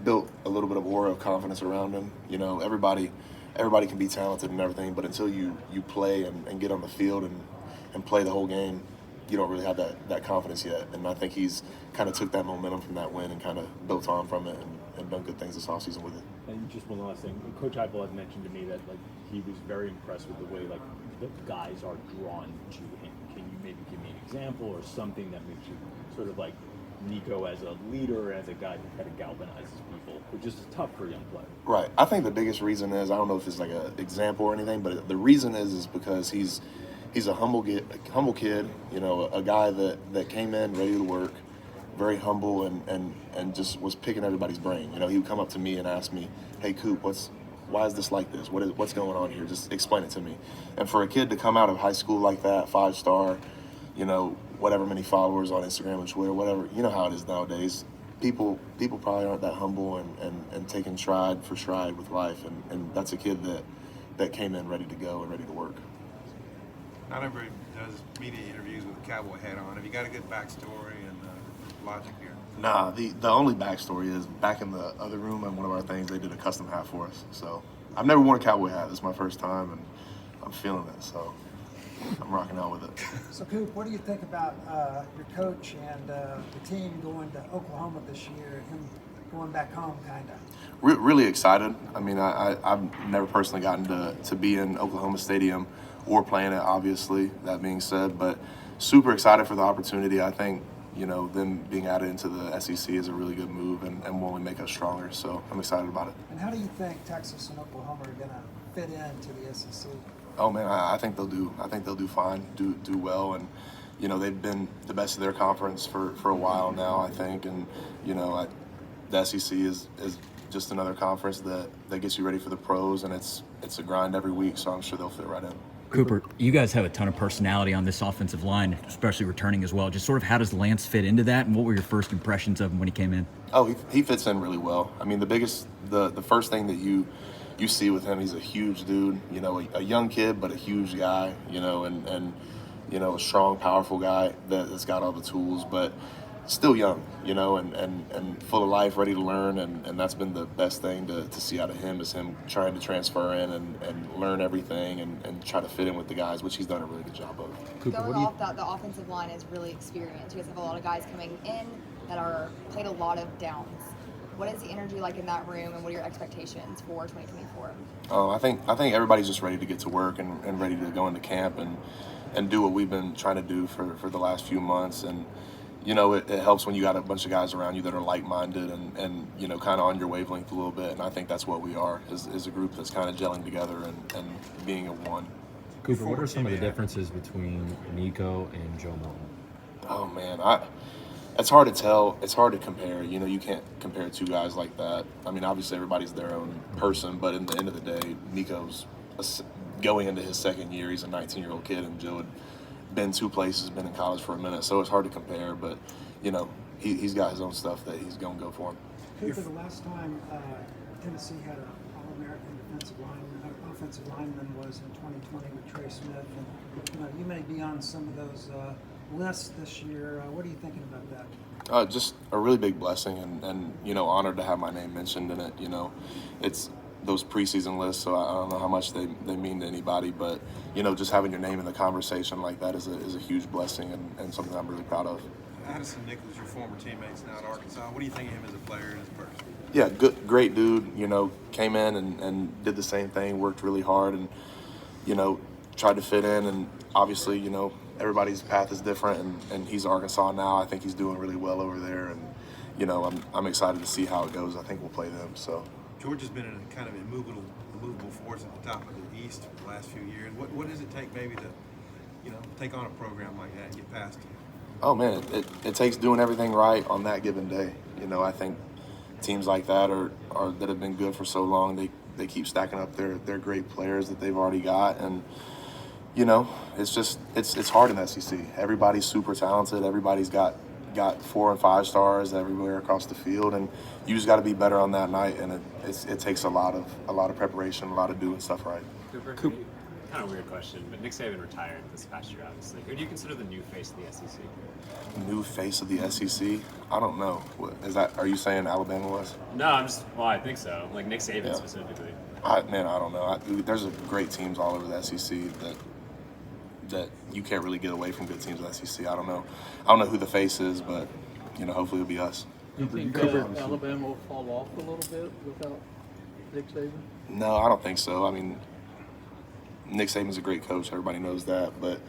built a little bit of aura of confidence around him. You know, everybody can be talented and everything, but until you play and get on the field and play the whole game, you don't really have that confidence yet. And I think he's kind of took that momentum from that win and kind of built on from it and done good things this offseason with it. And just one last thing, Coach Heupel had mentioned to me that like he was very impressed with the way like the guys are drawn to him. Can you maybe give me an example or something that makes you sort of like Nico as a leader, as a guy who kind of galvanizes people, which is tough for a young player? Right. I think the biggest reason is, I don't know if it's like an example or anything, but the reason is because he's a humble kid, you know, a guy that came in ready to work, very humble and just was picking everybody's brain. You know, he would come up to me and ask me, "Hey, Coop, why is this like this? What's going on here? Just explain it to me." And for a kid to come out of high school like that, 5-star, you know, whatever many followers on Instagram and Twitter, whatever, you know how it is nowadays. People probably aren't that humble and taking stride for stride with life. And that's a kid that came in ready to go and ready to work. Not everybody does media interviews with a cowboy hat on. Have you got a good backstory and logic here? Nah, the only backstory is back in the other room at one of our things, they did a custom hat for us. So I've never worn a cowboy hat. This is my first time, and I'm feeling it. So I'm rocking out with it. So, Coop, what do you think about your coach and the team going to Oklahoma this year, him going back home, kind of? Really excited. I mean, I've never personally gotten to be in Oklahoma Stadium or playing it, obviously, that being said, but super excited for the opportunity. I think, you know, them being added into the SEC is a really good move and will only make us stronger, so I'm excited about it. And how do you think Texas and Oklahoma are going to fit into the SEC? Oh man, I think they'll do fine, do well, and you know they've been the best of their conference for a while now, I think, and you know the SEC is just another conference that gets you ready for the pros, and it's a grind every week, so I'm sure they'll fit right in. Cooper, you guys have a ton of personality on this offensive line, especially returning as well. Just sort of how does Lance fit into that, and what were your first impressions of him when he came in? Oh, he fits in really well. I mean, the first thing that you see with him, he's a huge dude, you know, a young kid, but a huge guy, you know, and you know, a strong, powerful guy that's got all the tools, but still young, you know, and full of life, ready to learn, and that's been the best thing to see out of him, is him trying to transfer in and learn everything and try to fit in with the guys, which he's done a really good job of. Cooper, going off that, the offensive line is really experienced. You guys have a lot of guys coming in that are played a lot of downs. What is the energy like in that room, and what are your expectations for 2024? I think everybody's just ready to get to work and ready to go into camp and do what we've been trying to do for the last few months. And you know, it helps when you got a bunch of guys around you that are like-minded and you know, kind of on your wavelength a little bit. And I think that's what we are, is a group that's kind of gelling together and being a one. Cooper, what are some of the differences between Nico and Joe Milton? Oh man, it's hard to tell. It's hard to compare. You know, you can't compare two guys like that. I mean, obviously everybody's their own person, but in the end of the day, Nico's going into his second year. He's a 19-year-old kid, and Joe had been two places, been in college for a minute, so it's hard to compare. But you know, he's got his own stuff that he's gonna go for. Cooper, the last time Tennessee had an All-American offensive lineman was in 2020 with Trey Smith, and you know, you may be on some of those lists this year. What are you thinking about that? Just a really big blessing, and you know, honored to have my name mentioned in it. You know, it's those preseason lists, so I don't know how much they mean to anybody, but you know, just having your name in the conversation like that is a huge blessing and something I'm really proud of. Addison Nichols, your former teammates now at Arkansas. What do you think of him as a player and as a person? Yeah, great dude. You know, came in and did the same thing, worked really hard, and you know, tried to fit in. And obviously, you know, everybody's path is different, and he's Arkansas now. I think he's doing really well over there, and you know, I'm excited to see how it goes. I think we'll play them. So Georgia's been in a kind of immovable force at the top of the East for the last few years. What does it take maybe to, you know, take on a program like that and get past it? Oh man, it takes doing everything right on that given day. You know, I think teams like that are that have been good for so long, they keep stacking up their great players that they've already got, and you know, it's just it's hard in the SEC. Everybody's super talented. Everybody's got 4 and 5 stars everywhere across the field, and you just got to be better on that night. And it takes a lot of preparation, a lot of doing stuff right. Cooper, kind of weird question, but Nick Saban retired this past year, obviously. Who do you consider the new face of the SEC? New face of the SEC? I don't know. What is that? Are you saying Alabama was? No, well, I think so. Like Nick Saban Yeah. specifically. I don't know. There's great teams all over the SEC that you can't really get away from good teams in the SEC. I don't know who the face is, but hopefully it'll be us. Do you think Alabama will fall off a little bit without Nick Saban? No, I don't think so. I mean, Nick Saban's a great coach. Everybody knows that. But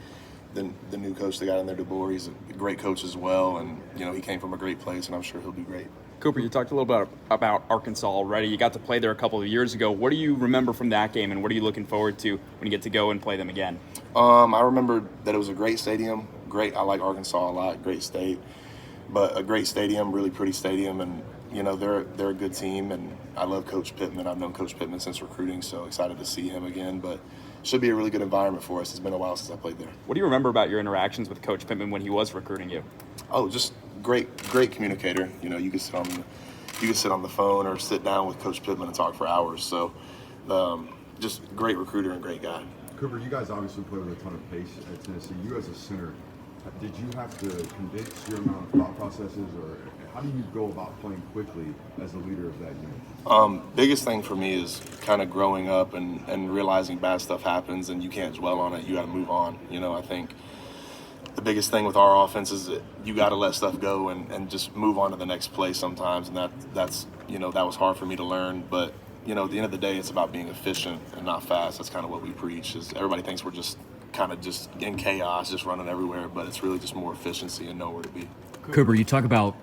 the new coach they got in there, DeBoer, he's a great coach as well. And, he came from a great place, and I'm sure he'll do great. Cooper, you talked a little bit about Arkansas already. You got to play there a couple of years ago. What do you remember from that game, and what are you looking forward to when you get to go and play them again? I remember that it was a great stadium. Great. I like Arkansas a lot. Great state. But a great stadium, really pretty stadium. And, they're a good team. And I love Coach Pittman. I've known Coach Pittman since recruiting, so excited to see him again. But should be a really good environment for us. It's been a while since I played there. What do you remember about your interactions with Coach Pittman when he was recruiting you? Oh, just great communicator. You could sit on the phone or sit down with Coach Pittman and talk for hours. So, just great recruiter and great guy. Cooper, you guys obviously play with a ton of pace at Tennessee. You as a center, did you have to condense your amount of thought processes, or how do you go about playing quickly as the leader of that unit? Biggest thing for me is kind of growing up and realizing bad stuff happens and you can't dwell on it. You got to move on. I think the biggest thing with our offense is that you got to let stuff go and just move on to the next play sometimes. And that's that was hard for me to learn. But, at the end of the day, it's about being efficient and not fast. That's kind of what we preach. Is everybody thinks we're just kind of just in chaos, just running everywhere. But it's really just more efficiency and know where to be. Cooper, you talk about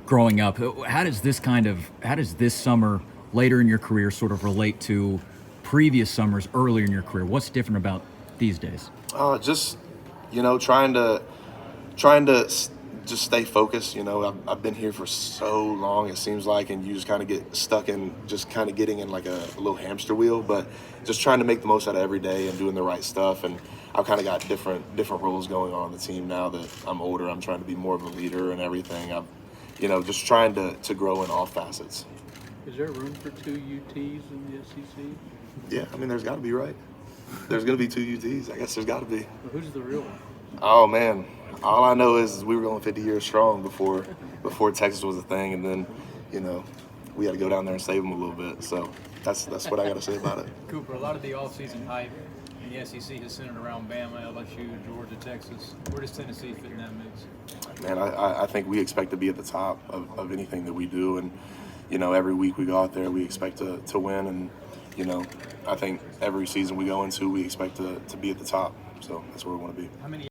growing up. How does this summer later in your career sort of relate to previous summers earlier in your career? What's different about these days? Just trying to just stay focused. I've been here for so long, it seems like, and you just kind of get stuck in just kind of getting in like a little hamster wheel. But just trying to make the most out of every day and doing the right stuff. And I've kind of got different roles going on the team now that I'm older. I'm trying to be more of a leader and everything. I'm, just trying to grow in all facets. Is there room for 2 UTs in the SEC? Yeah, I mean, there's got to be, right? There's going to be 2 UTs. I guess there's got to be. Well, who's the real one? Oh, man. All I know is we were going 50 years strong before Texas was a thing, and then, we had to go down there and save them a little bit. So that's what I got to say about it. Cooper, a lot of the offseason hype in the SEC has centered around Bama, LSU, Georgia, Texas. Where does Tennessee fit in that mix? Man, I think we expect to be at the top of anything that we do, and every week we go out there, we expect to win, and I think every season we go into, we expect to be at the top. So that's where we want to be. How many